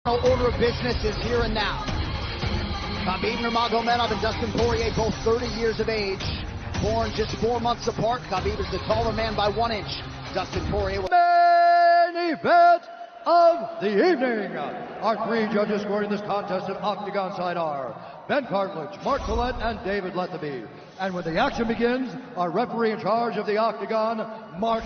Order of business is here and now. Khabib Nurmagomedov and Dustin Poirier, both 30 years of age, born just 4 months apart. Khabib is the taller man by 1 inch. Dustin Poirier. Main event of the evening. Our 3 judges scoring this contest at Octagon side are Ben Cartledge, Mark Collette, and David Lethaby. And when the action begins, our referee in charge of the Octagon, Mark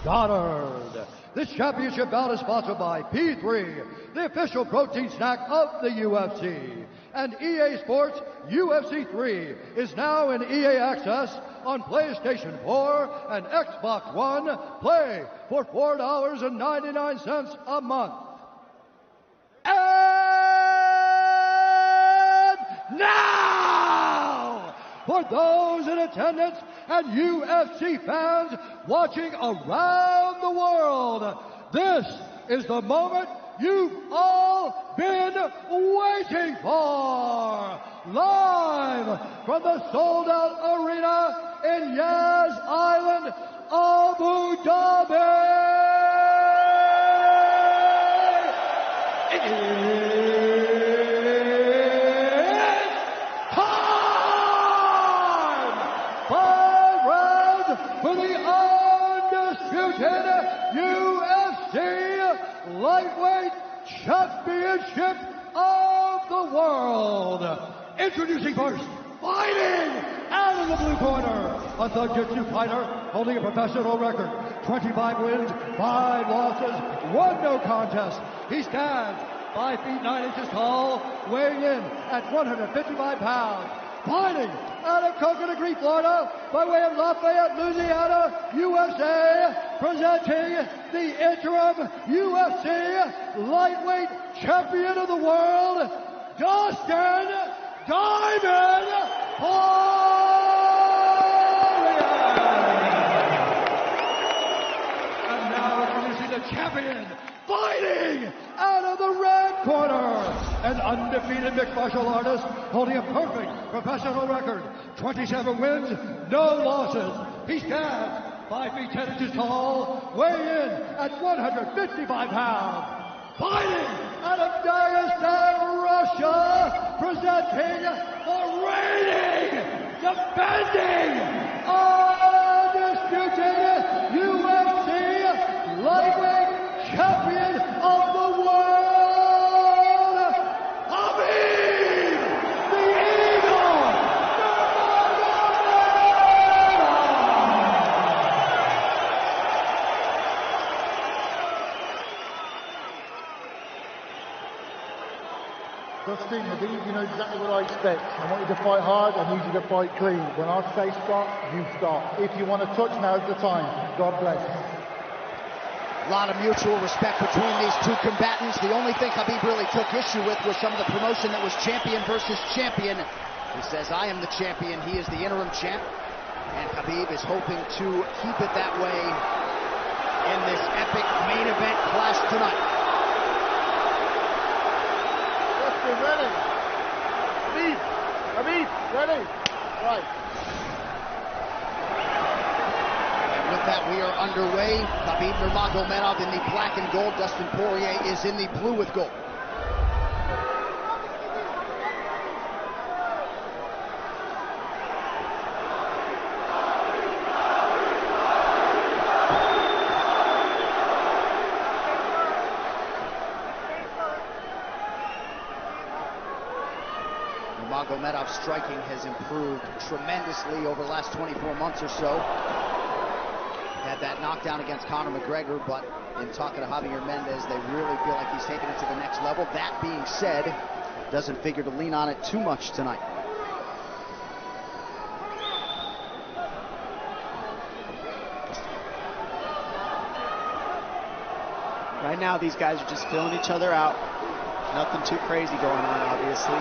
Goddard. This championship bout is sponsored by P3, the official protein snack of the UFC. And EA Sports UFC 3 is now in EA Access on PlayStation 4 and Xbox One. Play for $4.99 a month. And now, for those in attendance and UFC fans watching around the world, this is the moment you've all been waiting for. Live from the sold-out arena in Yas Island, Abu Dhabi. It's time! 5 rounds for the undisputed UFC Lightweight Championship of the world. Introducing first, fighting out of the blue corner, a Thug-Jitsu fighter holding a professional record, 25 wins, 5 losses, 1 no contest. He stands 5 feet 9 inches tall, weighing in at 155 pounds. Fighting out of Coconut Creek, Florida, by way of Lafayette, Louisiana, USA, presenting the interim UFC Lightweight Champion of the World, Dustin Diamond Poirier. And now introducing the champion, fighting out of the red corner, an undefeated mixed martial artist holding a perfect professional record, 27 wins, no losses. He stands 5 feet 10 inches tall, weighing in at 155 pounds. Fighting out of Dagestan, Russia, presenting the reigning, defending, undisputed UFC Lightweight Champion of the world, Khabib, the Eagle, Dustin, I think you know exactly what I expect. I want you to fight hard, I need you to fight clean. When I say stop, you stop. If you want to touch, now's the time. God bless. A lot of mutual respect between these 2 combatants. The only thing Khabib really took issue with was some of the promotion that was champion versus champion. He says, I am the champion, he is the interim champ. And Khabib is hoping to keep it that way in this epic main event clash tonight. Dustin, ready? Khabib, ready? Right. With that, we are underway. Khabib Nurmagomedov in the black and gold. Dustin Poirier is in the blue with gold. Nurmagomedov's striking has improved tremendously over the last 24 months or so. Had that knockdown against Conor McGregor, but in talking to Javier Mendez, they really feel like he's taking it to the next level. That being said, doesn't figure to lean on it too much tonight. Right now, these guys are just filling each other out. Nothing too crazy going on, obviously.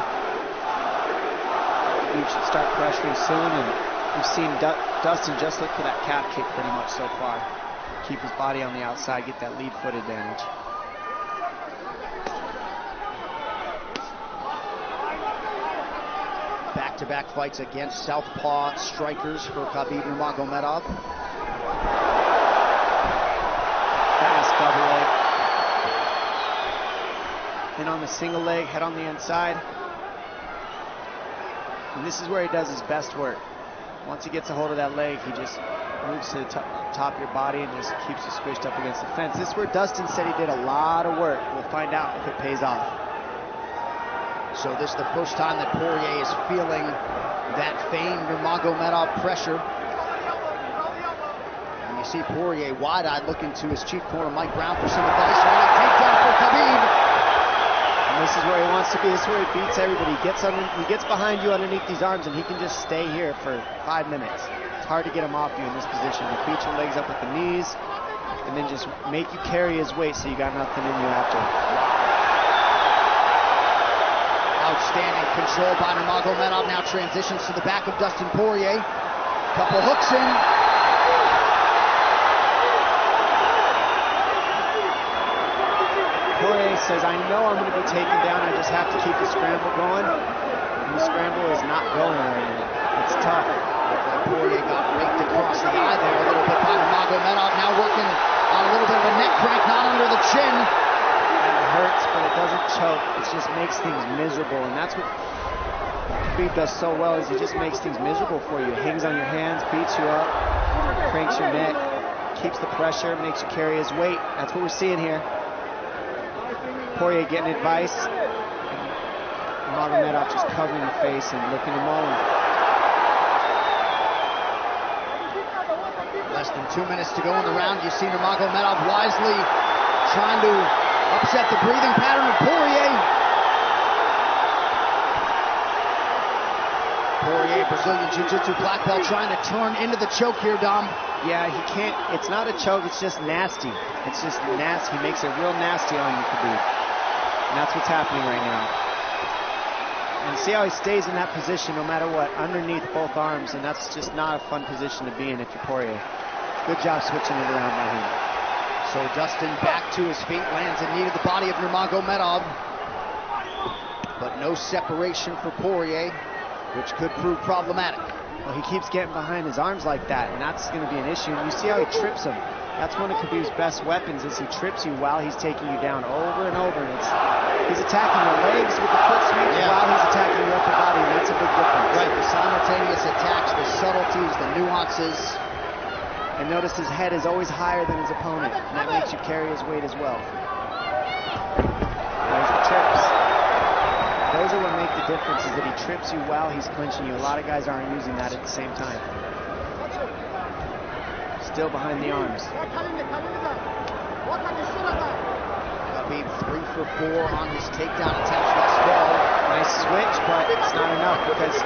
We should start pressuring soon, and we've seen Dustin just look for that calf kick pretty much so far. Keep his body on the outside, get that lead foot advantage. Back-to-back fights against southpaw strikers for Khabib Nurmagomedov. Fast double leg. in on the single leg, head on the inside. And this is where he does his best work. Once he gets a hold of that leg, he just moves to the top of your body and just keeps you squished up against the fence. This is where Dustin said he did a lot of work. We'll find out if it pays off. So this is the first time that Poirier is feeling that famed Nurmagomedov pressure. And you see Poirier wide-eyed looking to his chief corner, Mike Brown, for some advice. Right, takedown for Khabib. And this is where he wants to be. This is where he beats everybody. He gets behind you underneath these arms, and he can just stay here for 5 minutes. It's hard to get him off you in this position. You beat your legs up with the knees, and then just make you carry his weight so you got nothing in you after. Outstanding control by Nurmagomedov. Now transitions to the back of Dustin Poirier. Couple hooks in. Poirier says, I know I'm going to be taken down. I just have to keep the scramble going. And the scramble is not going right now. It's tough. Poirier got raked across the eye there a little bit by Nurmagomedov. Now working on a little bit of a neck crank, not under the chin. It hurts, but it doesn't choke. It just makes things miserable, and that's what Khabib does so well, is he just makes things miserable for you. Hangs on your hands, beats you up, cranks your neck, keeps the pressure, makes you carry his weight. That's what we're seeing here. Poirier getting advice, and Nurmagomedov just covering the face and looking him over. Less than 2 minutes to go in the round. You see Nurmagomedov wisely trying to upset the breathing pattern of Poirier. Poirier, Brazilian Jiu-Jitsu black belt, trying to turn into the choke here, Dom. Yeah, he can't. It's not a choke. It's just nasty. It's just nasty. He makes it real nasty on you, Khabib. And that's what's happening right now. And see how he stays in that position no matter what, underneath both arms, and that's just not a fun position to be in if you're Poirier. Good job switching it around by him. So Dustin back to his feet, lands in knee to the body of Nurmagomedov. But no separation for Poirier, which could prove problematic. Well, he keeps getting behind his arms like that, and that's going to be an issue. And you see how he trips him. That's one of Khabib's best weapons, is he trips you while he's taking you down over and over. And he's attacking your legs with the foot sweep while he's attacking your upper body, and that's a big difference. Right, the simultaneous attacks, the subtleties, the nuances. And notice his head is always higher than his opponent, and that makes you carry his weight as well. There's the trips. Those are what make the difference, is that he trips you while he's clinching you. A lot of guys aren't using that at the same time. Still behind the arms. Khabib 3 for 4 on his takedown attempts thus far. Nice switch, but it's not enough because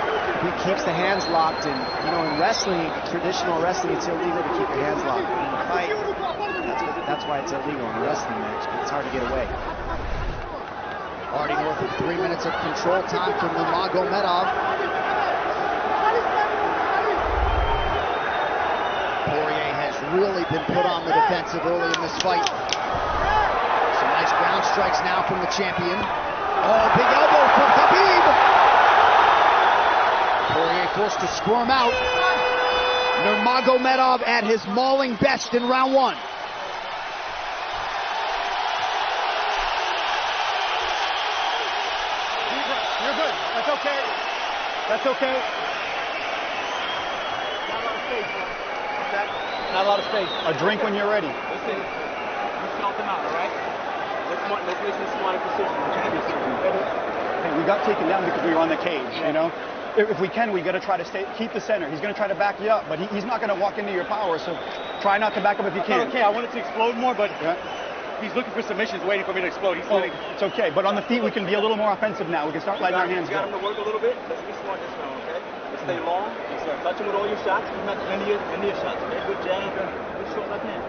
he keeps the hands locked. And you know, in wrestling, traditional wrestling, it's illegal to keep your hands locked. In a fight, that's why it's illegal in a wrestling match, but it's hard to get away. Already north of 3 minutes of control time for Nurmagomedov. Poirier has really been put on the defensive early in this fight. Some nice ground strikes now from the champion. Oh, big elbow for Khabib. Poirier forced to squirm out. Nurmagomedov at his mauling best in round 1. You're good. That's okay. That's okay. Not a lot of space. A drink when you're ready. Listen, you felt him out, all right? Let's make some smart decisions. Hey, we got taken down because we were on the cage, you know? If we can, we got to try to keep the center. He's going to try to back you up, but he's not going to walk into your power, so try not to back up if you can. Okay, I wanted to explode more, but he's looking for submissions, waiting for me to explode. It's okay, but on the feet, we can be a little more offensive now. We can start letting our hands go. You got him to work a little bit. Let's be smart this round, okay? Let's stay long. Let's start touching with all your shots. He's not any of your shots, okay? Good jab, good short left hand.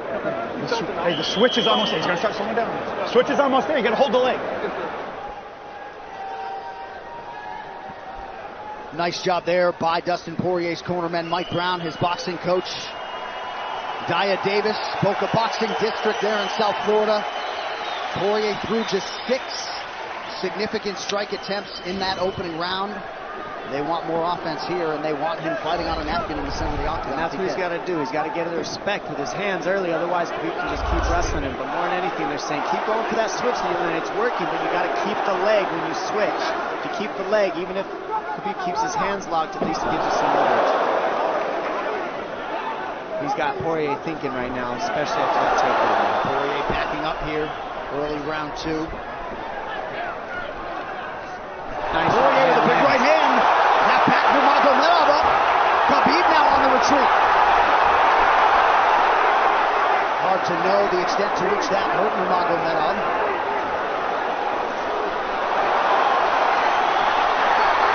Hey, the switch is almost there. He's going to start slowing down. Switch is almost there. You got to hold the leg. Nice job there by Dustin Poirier's cornerman, Mike Brown, his boxing coach, Dia Davis, Boca Boxing District there in South Florida. Poirier threw just 6 significant strike attempts in that opening round. They want more offense here, and they want him fighting on a napkin in the center of the octagon. And that's what he's got to do. He's got to get the respect with his hands early, otherwise Khabib can just keep wrestling him. But more than anything, they're saying keep going for that switch, and it's working, but you got to keep the leg when you switch. If you keep the leg, even if Khabib keeps his hands locked, at least it gives you some leverage. He's got Poirier thinking right now, especially after that takedown. Poirier backing up here, early round 2. Nice. Poirier with a big right hand. That back Nurmagomedov up. Khabib now on the retreat. Hard to know the extent to which that hurt Nurmagomedov.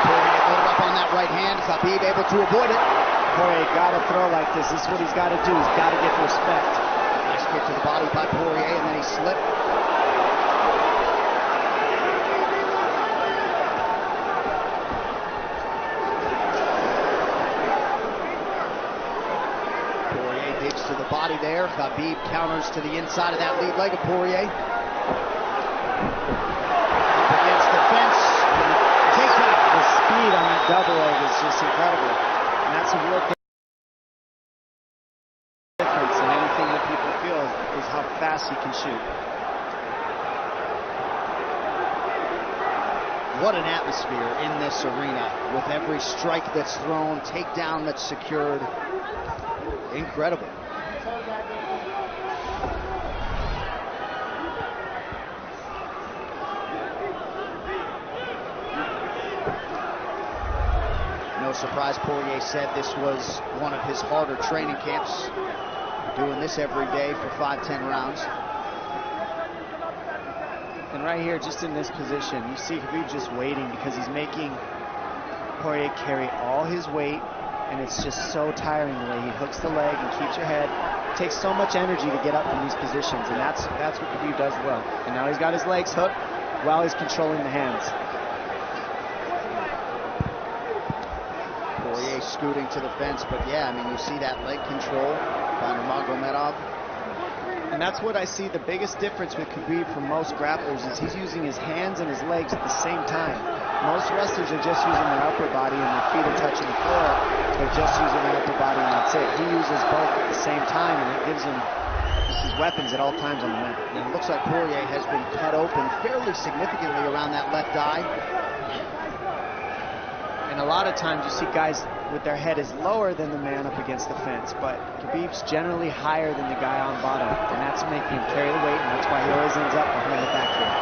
Poirier loaded up on that right hand. Khabib able to avoid it. Poirier got to throw like this. This is what he's got to do. He's got to get the respect. Nice kick to the body by Poirier, and then he slipped. Poirier digs to the body there. Khabib counters to the inside of that lead leg of Poirier. Up against the fence. Takedown. The speed on that double leg is just incredible. And that's a real difference in anything that people feel is how fast he can shoot. What an atmosphere in this arena with every strike that's thrown, takedown that's secured. Incredible. No surprise, Poirier said this was one of his harder training camps. Doing this every day for 5-10 rounds. And right here, just in this position, you see Khabib just waiting because he's making Poirier carry all his weight, and it's just so tiring the way he hooks the leg and keeps your head. It takes so much energy to get up from these positions, and that's what Khabib does well. And now he's got his legs hooked while he's controlling the hands. Poirier scooting to the fence, but yeah, I mean, you see that leg control by Nurmagomedov. And that's what I see the biggest difference with Khabib from most grapplers is he's using his hands and his legs at the same time. Most wrestlers are just using their upper body and their feet are touching the floor. They're just using their upper body and that's it. He uses both at the same time, and it gives him his weapons at all times on the mat. And it looks like Poirier has been cut open fairly significantly around that left eye. And a lot of times you see guys with their head is lower than the man up against the fence, but Khabib's generally higher than the guy on bottom, and that's making him carry the weight, and that's why he always ends up behind the back here.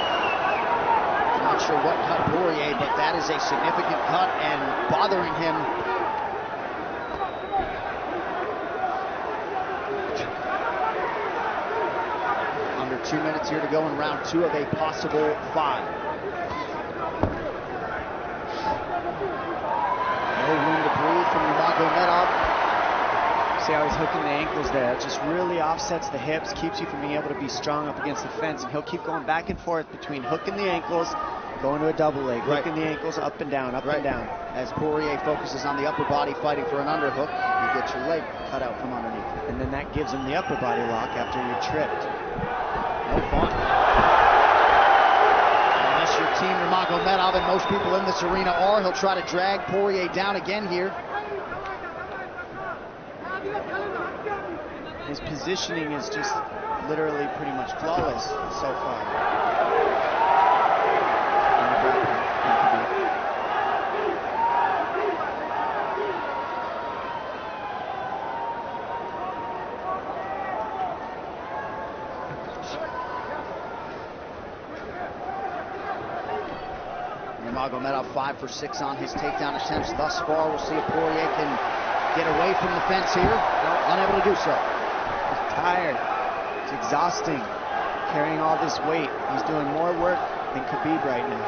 I'm not sure what cut Poirier, but that is a significant cut and bothering him. Under 2 minutes here to go in round 2 of a possible 5. No room to breathe from Nurmagomedov. See how he's hooking the ankles there. It just really offsets the hips, keeps you from being able to be strong up against the fence, and he'll keep going back and forth between hooking the ankles, going to a double leg, hooking the ankles up and down, up and down. As Poirier focuses on the upper body fighting for an underhook, you get your leg cut out from underneath. And then that gives him the upper body lock after you're tripped. No fun. Unless you're Team Nurmagomedov, and most people in this arena are, he'll try to drag Poirier down again here. His positioning is just literally pretty much flawless so far. Nurmagomedov 5 for 6 on his takedown attempts thus far. We'll see if Poirier can get away from the fence here. Unable to do so. He's tired. It's exhausting carrying all this weight. He's doing more work than Khabib right now.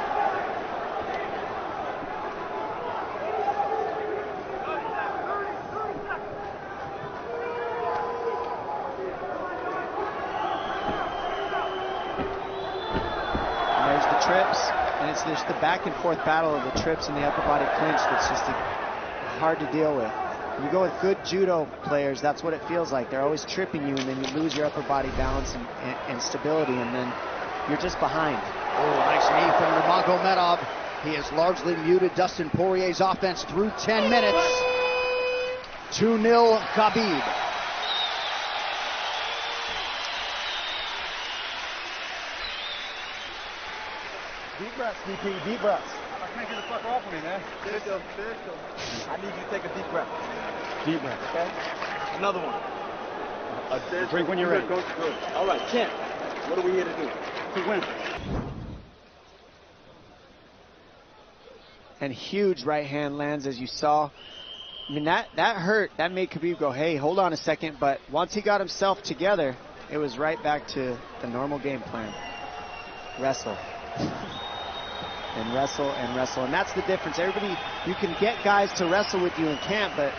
And there's the trips, and it's just the back and forth battle of the trips and the upper body clinch that's just hard to deal with. When you go with good judo players, that's what it feels like. They're always tripping you, and then you lose your upper body balance and stability, and then you're just behind. Oh, nice knee from Nurmagomedov. He has largely muted Dustin Poirier's offense through 10 minutes. 2-0 Khabib. Deep breaths, DP, deep breaths. I can't get the fuck off of me, man. I need you to take a deep breath. Deep breaths. Okay? Another one. Drink when you're ready. Good. All right, 10. What are we here to do? To win. And huge right hand lands, as you saw. I mean, that hurt. That made Khabib go, hey, hold on a second. But once he got himself together, it was right back to the normal game plan. Wrestle. And wrestle and wrestle. And that's the difference. Everybody, you can get guys to wrestle with you in camp, but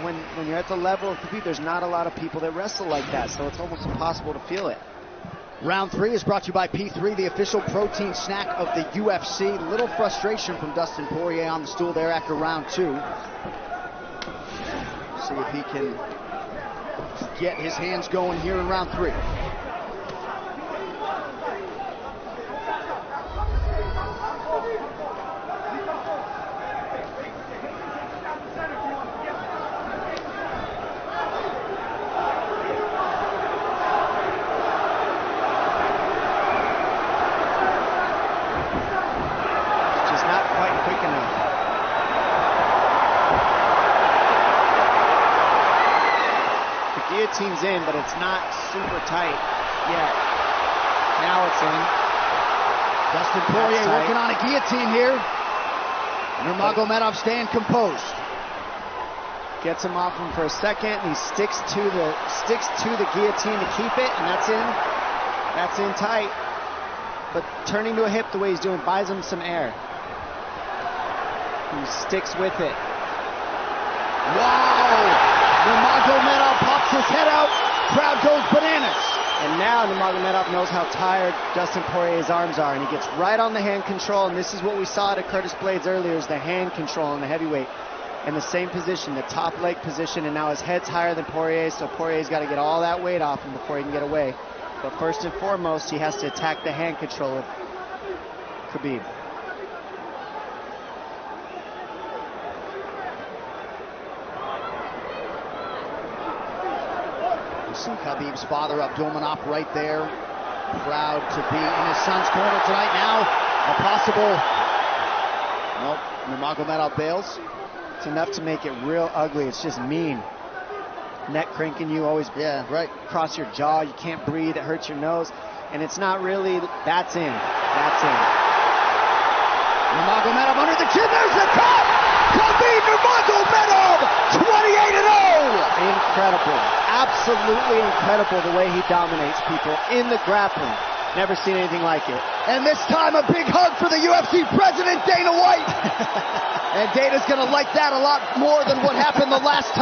when you're at the level of Khabib, there's not a lot of people that wrestle like that. So it's almost impossible to feel it. Round 3 is brought to you by P3, the official protein snack of the UFC. Little frustration from Dustin Poirier on the stool there after round 2. See if he can get his hands going here in round 3. Guillotine's in, but it's not super tight yet. Now it's in. Dustin Poirier working on a guillotine here. Nurmagomedov staying composed. Gets him off him for a second. And he sticks to the guillotine to keep it, and that's in. That's in tight. But turning to a hip the way he's doing buys him some air. He sticks with it. Wow! Nurmagomedov pops his head out, crowd goes bananas. And now Nurmagomedov knows how tired Dustin Poirier's arms are, and he gets right on the hand control, and this is what we saw at Curtis Blades earlier, is the hand control on the heavyweight. In the same position, the top leg position, and now his head's higher than Poirier, so Poirier's got to get all that weight off him before he can get away. But first and foremost, he has to attack the hand control of Khabib. See Khabib's father, Abdulmanap, right there. Proud to be in his son's corner tonight now. A possible... Nope, Nurmagomedov bails. It's enough to make it real ugly. It's just mean. Neck cranking you, always across your jaw. You can't breathe. It hurts your nose. And it's not really... That's in. That's in. Nurmagomedov under the chin. There's the cut! Khabib Nurmagomedov, 28-0! Incredible. Absolutely incredible the way he dominates people in the grappling. Never seen anything like it. And this time a big hug for the UFC president, Dana White. And Dana's going to like that a lot more than what happened the last time.